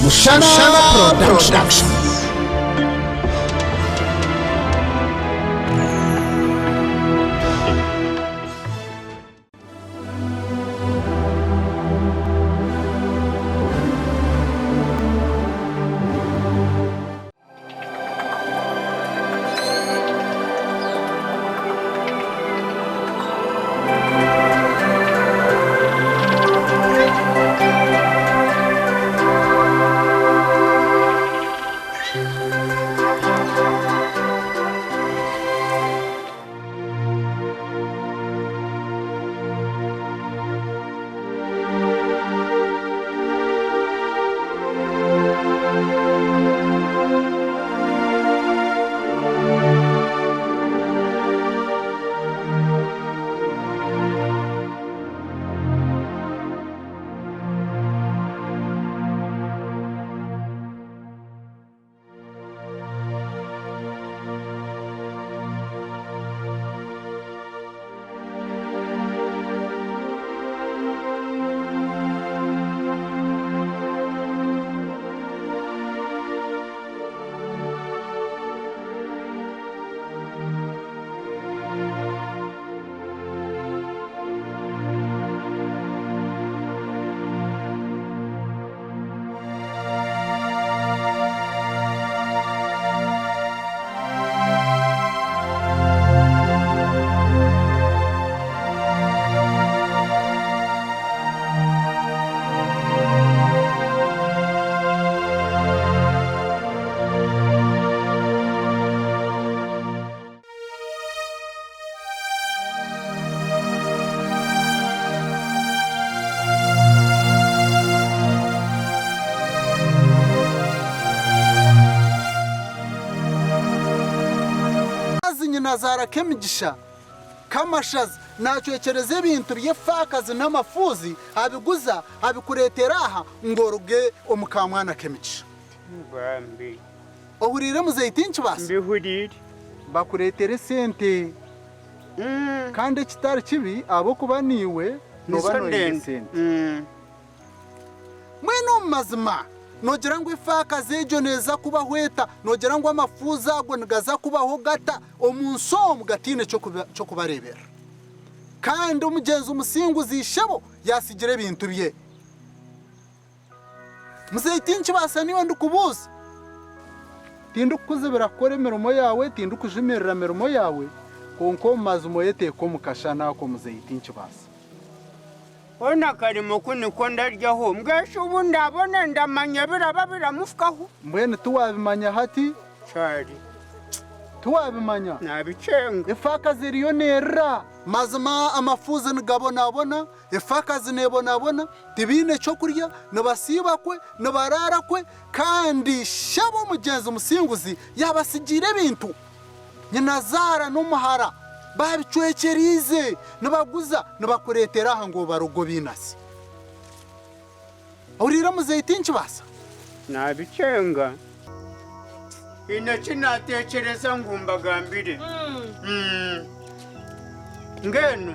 Mushana Production. Nazara kemigisha kamashazi nacwekereze ibintu byefakazi n'amafuzi abiguza abikuretera aha ngoroge omukamwana kemigisha Bambi. ohurire muzeyitinki basi Mbihurire. bakuretere sente kandi kitari kibi abo kuba niwe noba noyire sente mwene mazima nogira ngo ifakazi ejo neza kuba hweta nogira ngo amafuza ago ngaza kubaho gata omunso mugatine cyo kubarebera kandi umugenzi umusinguzi ishebo yasigire ibintu bye muzeyitinki basa niwe ndukubuza tindu kuzebera kore mirimo yawe tindu kujimerera mirimo yawe konko mazumo yete ko mukashana ko muzeyitinki basa Ona karimo kuniko ndaryaho mbwesha ubu ndabona ndamanya biraba biramufukaho mbwene tuwabimanya hati cyari tuwabimanya nabicenga ifakazi riyo nera mazima amafuza ngabonabona ifakazi nebonabona tibine cyo kurya nabasibakwe nabararakwe kandi shabo mugenzi umusinguzi yabasigira ibintu nyinazara n'umuhara babicwekerize nabaguza nabakuretera aha ngo barugo binasi urira muzeyitinki basa nabicenga inaki natekereza ngumbagambire ngeno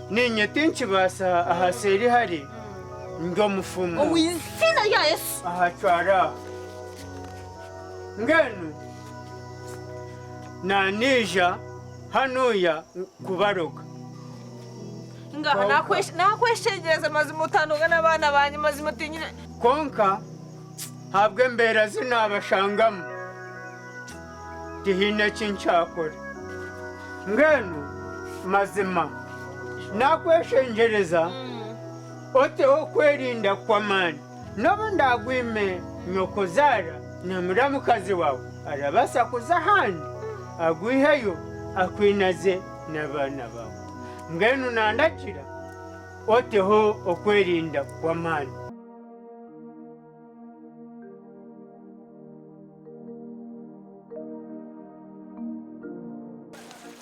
ninyetinki basa ahaseri hari ndo mufumu Owizina ya Yesu ahacwara ngeno nanija hanuya kubaroga ngaha nakweshengereza mazima utandukana n'abana banjye mazima tinyine konka habwe mbera zinabashangamu tihine kinchakora ngeno mazima nakweshengereza ote okwerinda kwamani nobo ndagwime nyokozara namuramukazi wawe arabasa kuza handi agwiheyo akwinaze n'abana bawe ngenu nandakira oteho okwerinda kwamani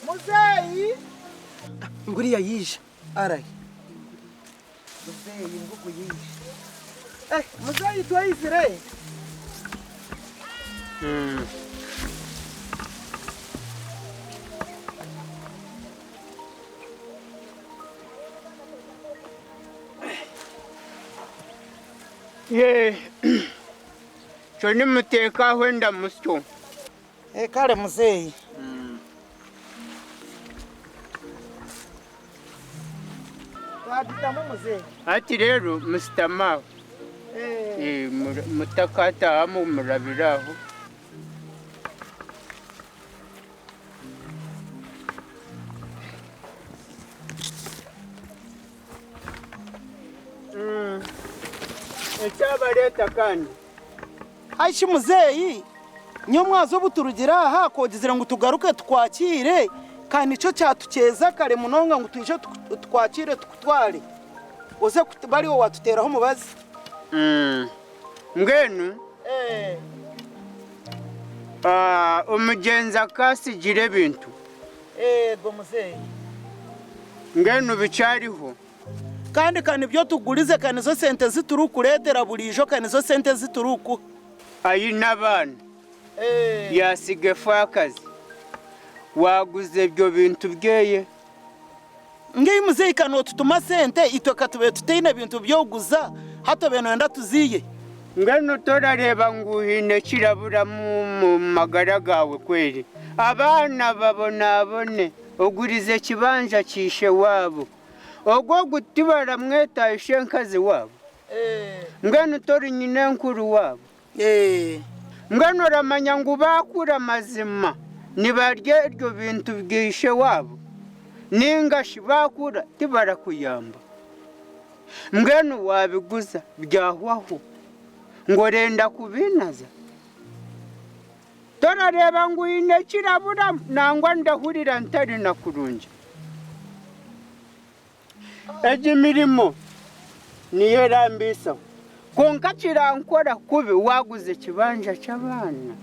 muzeyi nguriya yije arayi muzeyi ngugu yije muzeyi twayizire ye cyo nimutekaho ndamusyo. kale muzeyi. Waditamo muzeyi. Ati rero musitamaho mutakatahamu murabiraho. Ecyabaleta kandi Aishi muzeyi. Nyo mwazo buturugira aha kogezera ngo tugaruke twakire kandi ico cyatukeza kare munonga ngo tuije twakire tukutware. Uze bari wo watuteraho mubazi. Ngenu umugenzi akasigire bintu go muzeyi. ngenu bicyariho kandi ibyo tugurize kandi zo sente ziturukuretera burijo kandi zo sente zituruku ayi n'abana yasige fakazi waguze ibyo bintu byeye ngiyi muzeyi kano tutuma sente itoka tube tutine bintu byo guza hato beno nda tuziye ngenu torareba nguhine kirabura mu magara gawe kweri abana babone ogurize kibanja kishe wabo ogwo gutibara mweta ishenkazi wabo ngenu tori nyine nkuru wabo ngenu ramanya ngo bakura mazima nibarye iryo bintu bwishe wabo ningashi bakura tibara kuyamba ngenu wabiguza byahwaho ngo renda kubinaza torareba ngo ine kirabura nangwa ndahurira ntari nakurunje eji mirimo niyo rambisa konka kirankora kubi waguze kibanja cy'abana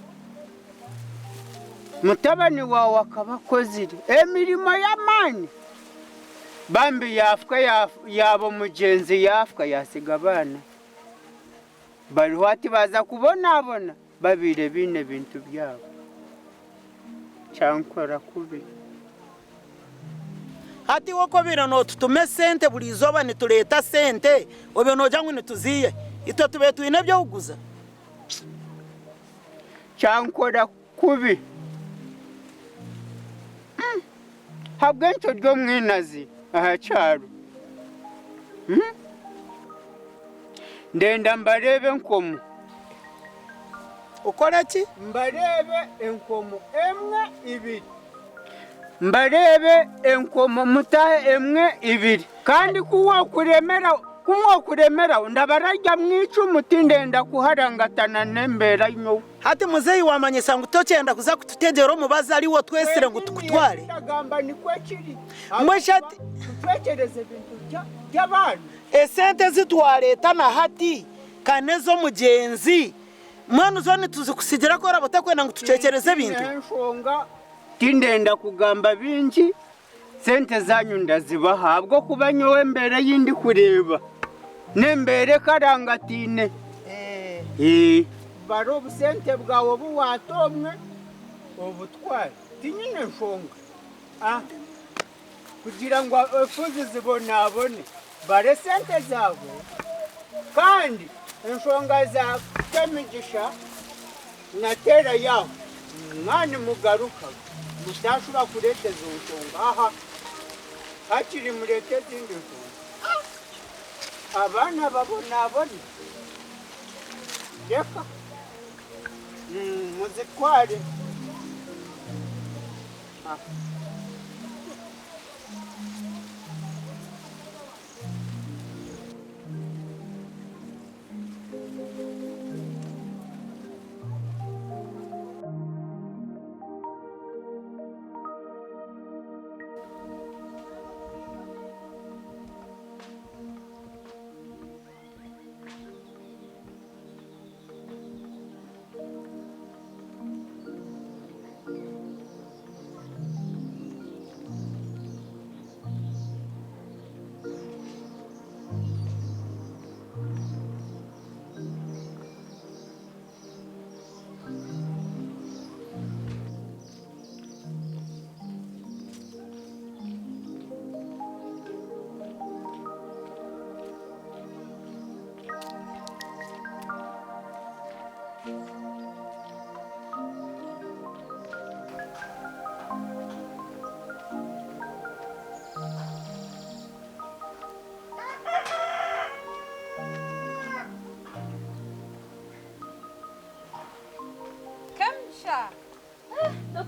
mutabani wawe akabakozire emirimo y'amani bambi yafwa yabo mugenzi yafwa yasiga abana bariho ati baza kubonabona babire bine bintu byabo cyankora kubi hati woko birano tutume sente buri zoba nituleta sente obe noja ngo nituziye ito tube tuine byo uguza cyankora kubi habwencho ryo mwinazi aha cyaro ndenda mbarebe nkomo ukora ki mbarebe enkomo emwe ibiri mbarebe enkomo mutahe emwe ibiri kandi kuwo kuremera ndabarajya mwicu mutindenda kuharangatana nembera nyo hati muzeyi wamanye sangu tocenda kuza kututegero mubaza ari wo twesire ngo tukutware ndagamba ni kwekiri mweshati twekereze bintu by'abana esente zitwareta na hati kanezo mugenzi mwana uzone tuzi kusigira ko rabotakwenda ngo tucekereze bintu nshonga tindenda kugamba bingi sente zanyu ndazibahabwo kuba nyowe mbere yindi kureba nembere karangatine baro obusente bwawe buwatomwe obutware tinyine nshonga kugira ngo efuzi zibonabone bare sente zawe kandi enshonga za kemigisha natera yawe mwana mugaruka mutashura kureteza ubushonga aha hakiri mureteza indi nshonga abana babonabone reka muzitware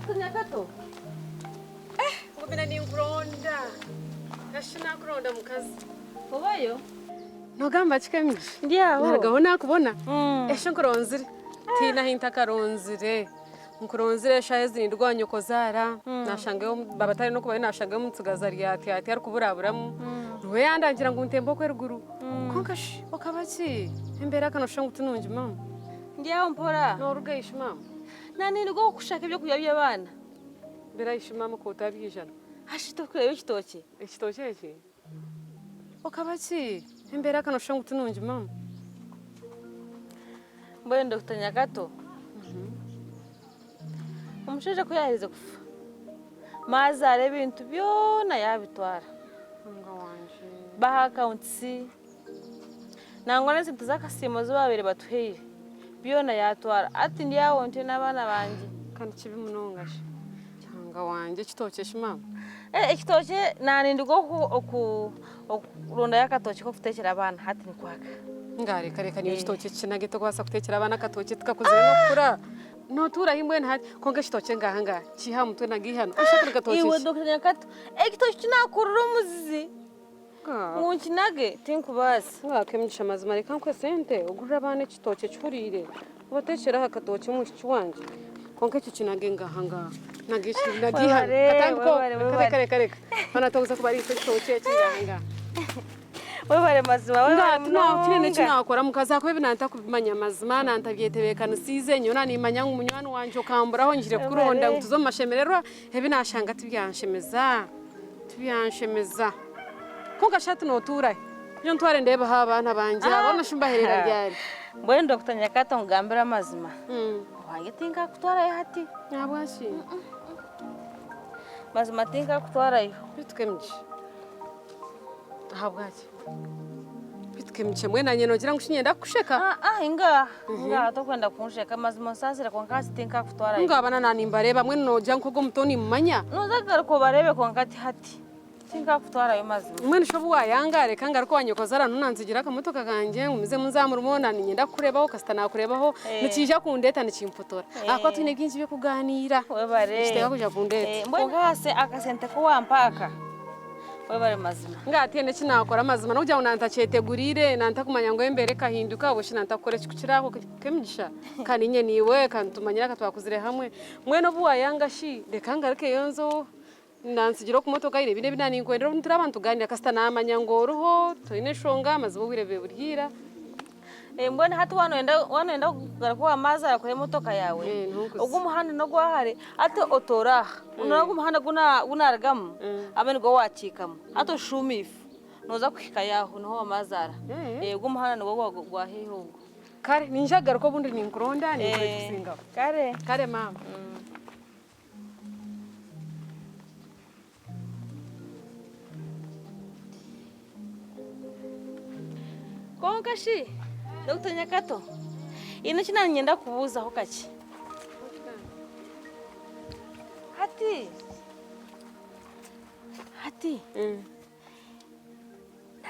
Dr. Nyagato. Ngubina ninkuronda. Gashina kuronda mukazi. Obayo? Nogamba chikemije. Ndiyaho. Naragabona kubona. Esho nkuronzire. Tina hinta karonzire. Nkuronzire shahezi ndwanyo kozara. Nashangeyo babatari no kuba nashangeyo mutsugaza ryati ati ari kuburaburamu. Ruwe yandangira ngo ntembo kweruguru. Konkashi okabaki. Embera kano shangu tununji mama. Ndiyaho mpora. Norugeisha mama. Nani ngo kushaka ibyo kurya by'abana. Biraisha mama ko utabijana. Hashito kureba ikitoki. Ikitoki iki? Okabaki. Embera kano shangu tununji mama. Mbona Dr. Nyagato? Umusheje ko yaheze kufa. Maze areba ibintu byona yabitwara. Nga wanje. Baha accountsi. Nangwa nese tuzakasimo zo babere batuheye. Byona yatwara. Ati ndiyaho nte n'abana banje. Kandi kibi munongashe. Cyanga wanje kitokesha mama. Ikitoki nani ndigo ronda yakatoki ko kutekera abana hati ni kwaka. Ngare kare ni kitokye kinage to kwasa kutekera abana katoki tukakuzira no kura. No tura himbwe nta konga kitokye ngahanga kiha mutwe nagihano. Ashaka katoki. Iwe Dr. Nyagato. Ikitoki kinakurura umuzizi. Ngunkinage tinkubasi. Wakemnisha mazima reka nkwe sente ugurira abana kitokye cyurire. Ubatekera hakatoki mu kiwanje. Konga kinage ngahanga. Nagiha katanko kare banatonza kubari kitokye kingahanga. Webare mazima webare tine kinakora mukaza ko binanta kubimanya mazima nanta byetebekana size nyona nimanya nk'umunywani wanje ukamburaho ngire kuronda tuzo mashemererwa hebi nashanga tubyanshemeza ko gashati notura yo ntware ndeba ha abana banje abana shimbaherera ryari mbone Dr. Nyagato ngambira mazima wange tinga kutwara hati nyabwashi mazima tinga kutwara yo bitukemje habwaje bitukemje mwena nyeno gira ngushinyenda kusheka inga tokwenda kunsheka mazima sasira kwa nkasi tinga kutwara yo inga bana nanimba reba mwe noja nkogo mutoni mumanya nozagara ko barebe kwa nkati hati tinga kutwara yo mazima mwene shobu wayangare kangara ko wanyokozara nunanzigira akamotoka kanje ngumize munzamurumona ninyenda kurebaho kasitana kurebaho nikija kundeta nikimfotora akwa twine byinshi byo kuganira webare kiteka kuja kundeta mbongase akasente ko wampaka webare mazima ngatiene kinakora mazima no kuja unanta cetegurire nanta kumanya ngo embere kahinduka boshi nanta kore kukirako kemjisha kandi nye niwe kantumanyira katwakuzire hamwe mwene bu wayangashi dekangareke yonzo nansigiro kumotoka ire bine binani nkwendera ntira abantu ganira kasitana amanya ngo ruho toine shonga mazibo wirebe burgira mbona hati wanoenda kugarako amazi arakore motoka yawe ubwo umuhanda no gwahare ate otoraha unago umuhanda gunaragamu abene go wacikamo ato shumifu noza kwika yaho no amazara ubwo umuhanda no gwaheho kare ninjagara ko bundi ninkuronda ni kusinga kare mama konkashi Dr. Nyagato ino kina nyenda kubuza ho kaki hati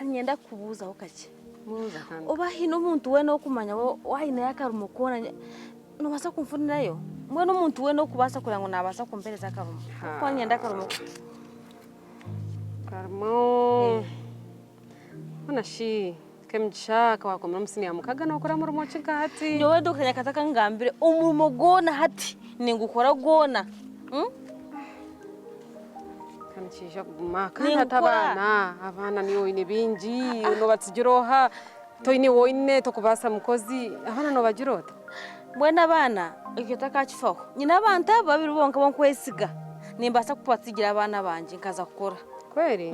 nyenda kubuza ho kaki muza kandi oba hino umuntu we no kumanya wahina yakarumo kona no basa kumfunirayo mwe no umuntu we no kubasa kurango nabasa kumpereza karumo ko nyenda karumo onashi kemjaka wakomra musini amukaga nokora muri mochi gati nyowe Dr. Nyagato ngambire umurumo gona hati ningukora gona kanchija kumaka natabana abana niyo ine binji no batsigiroha toine woine tokubasa mukozi abana no bagirota mwena abana ikitaka kifaho nyina abantu babiri bonka bonkwesiga nimbasa kupatsigira abana banje nkaza gukora kweli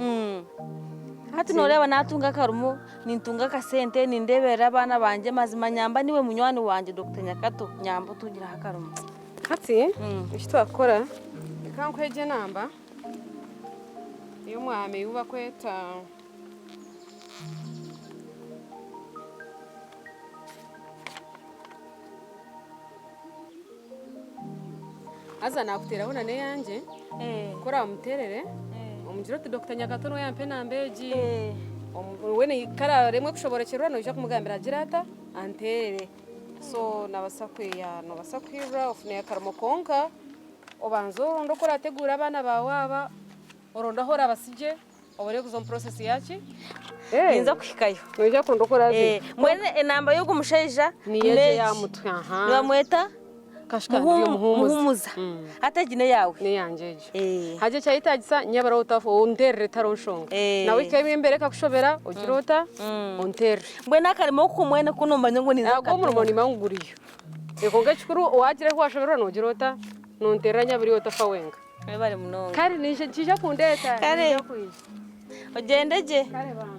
hati noreba natunga karumo nintunga kasente nindebera abana banje mazima nyamba niwe munywani wanje Dr. Nyagato nyamba tugira hakarumo hati ishito akora ikankweje namba iyo mwame yuba kweta aza nakuteraho nane yanje kora muterere umujiroti Dr. Nyagato no yampe nambeji wene kara remwe kushobora kirano uje kumugambira girata antere so nabasakwiya no basakwira ufune karamo konka ubanza uronda ko urategura abana bawe aba uronda hora abasije obore kuzo process yaki ninza kwikayo nje kundo ko razi mwene enamba yo kumushaija niyeje ya mutwe bamweta kashika yo muhumuza ate jine yawe ne yanjeje haje cyahitagisa nyabara utafu unterre taronshonga nawe kebe imbere kakushobera ugirota unterre mbwena karimo kumwene kunomba nyongo niza ko mu rumoni manguriyo eko gachikuru wagire ko washobora no girota nonterra nyabiri utafa wenga bari munonga kare nije kija kundeta kare ogendeje kare bana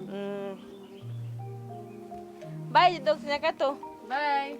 bye Dr. Nyakato bye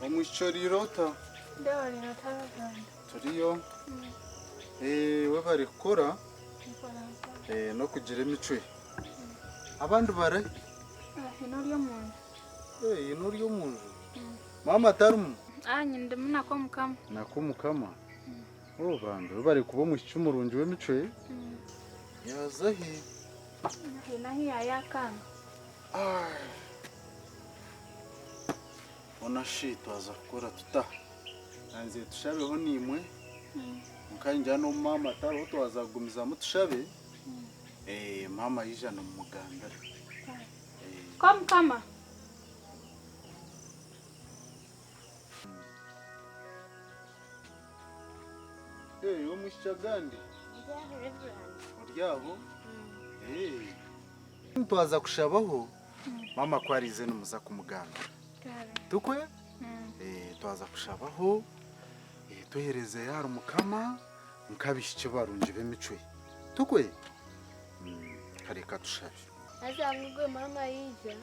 Omushoriro Ndabari nataraganda. turiyo we bari gukora no kugira imicwe abandi bare Hino ryo muntu. ino ryo munzu mama tarumu Nyinde munako mukama. nakumukama bande bari kuba mu cyumurungi w'imicwe yazahi Hino hiya yakanga. ona shi twaza gukora tuta nanze tushabeho nimwe mukanja no mama taro twazagumiza mutushabe mama yijana mu muganda Kwa mukama. wo mushagandi uryabo twaza kushabaho mama kwarize numuza ku muganda tukwe twaza kushabaho tuhereze yari umukama mukabishye barunje b'imicwe tukwe kareka tushabe Azamugwe mama yija.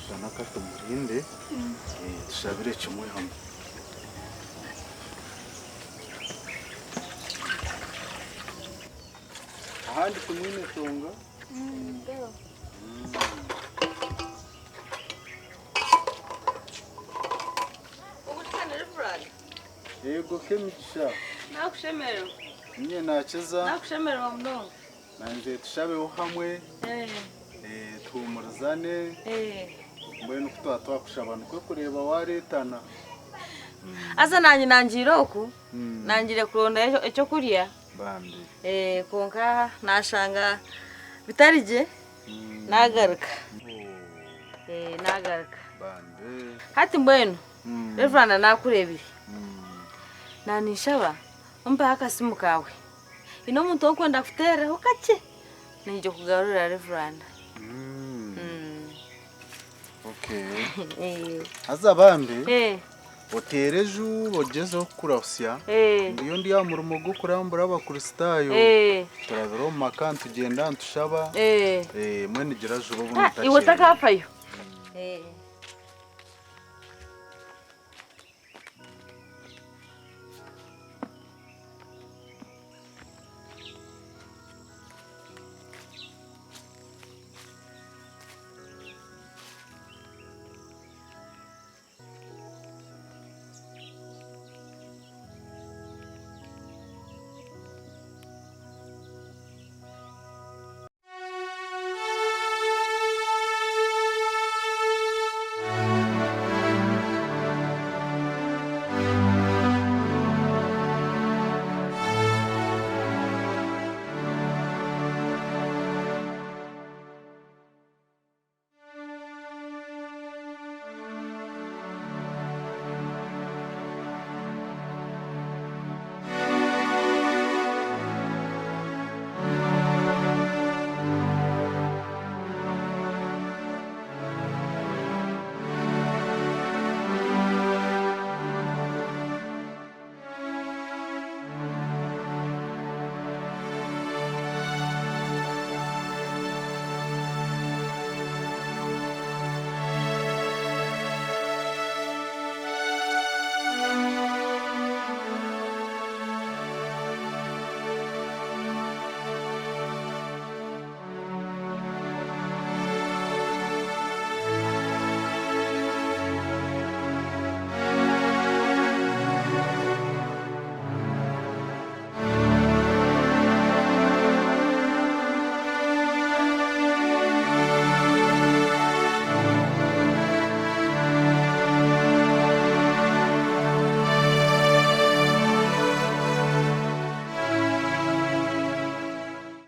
kareka katumurinde tushabire kimwe hamwe ahandi kumwine tonga Ndeo. yego kemigisha nakushemera nye nakeza nakushemera mno nanze tushabeho hamwe tuhumurizane mbene kutwa twakushabana kwe kureba waretana asa nanjira oku nangire kuronda icyo kurya bande konka nashanga bitarije nagaruka nagaruka bande hati mbwenu Reverend nakurebire nanishaba umpe akasimu kawe ino muntu okwenda kutera ukake nije kugarura Reverend okay azabambe otereju bogezeho kurasya ndiyo ndi ya murumo go kurambura abakristayo turabiro mu makantu tugenda ntushaba mwene giraje ubu iwe takapayo